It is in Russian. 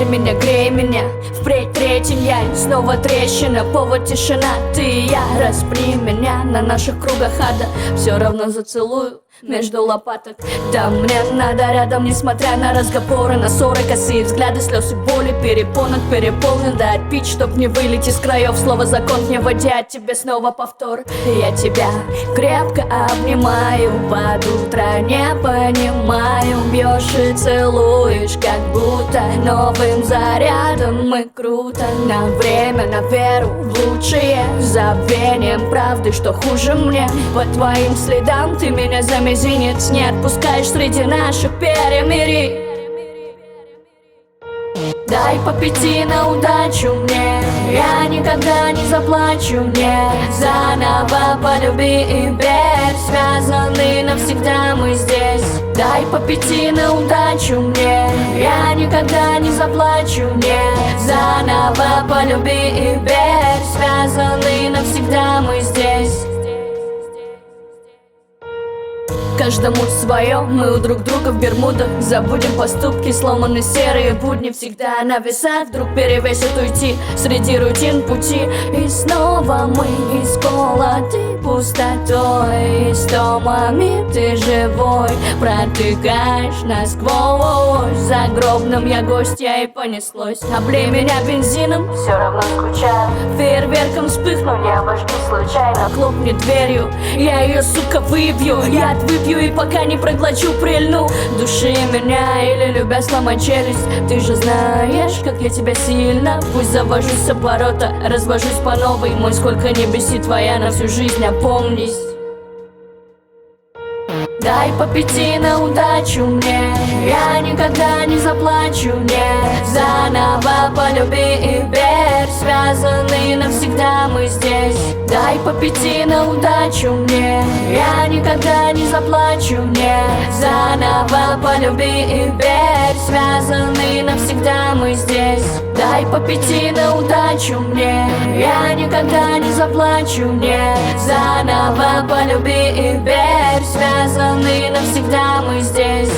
Поверь меня, грей меня, впредь третий я. Снова трещина, повод тишина. Ты и я, распни меня на наших кругах ада. Все равно зацелую между лопаток. Да мне надо рядом, несмотря на разговоры, на ссоры, косые взгляды, слезы, боли. Перепонок переполнен до отпить, чтоб не вылить из краев. Слово закон, не вводя тебе снова повтор. Я тебя крепко обнимаю, под утро не понимаю. Бьешь и целуешь, как будто новым зарядом. Мы круто на время, на веру в лучшее, забвением правды, что хуже мне. По твоим следам ты меня за мизинец не отпускаешь среди наших перемирий. Дай по пяти на удачу мне, я никогда не заплачу мне. Заново полюби и верь, связаны навсегда мы здесь. Дай по пяти на удачу мне, я никогда не заплачу мне. Заново полюби и верь, связаны навсегда мы здесь. Каждому свое, мы у друг друга в бермудах. Забудем поступки, сломаны серые будни. Всегда на весах вдруг перевесит уйти среди рутин пути. И снова мы исколоты пустотой, истомами ты живой протыкаешь насквозь. За гробным я гостья и понеслось. Облей меня бензином, все равно скучаю. Фейерверком вспыхну, не обожги случайно. Хлопни дверью, я ее, сука, выбью. Яд выпью и пока не проглочу, прильну. Души меня или любя сломать челюсть. Ты же знаешь, как я тебя сильно. Пусть завожусь с оборота, развожусь по новой. Мой, сколько не бесит твоя на всю жизнь, опомнись. Дай по пяти на удачу мне, я никогда не заплачу мне. Заново полюби и верь, связаны навсегда мы здесь. Дай по пяти на удачу мне, я никогда не заплачу мне. Заново полюби и верь, связаны навсегда мы здесь. Дай по пяти на удачу мне, я никогда не заплачу мне. Заново полюби и верь, связаны навсегда мы здесь.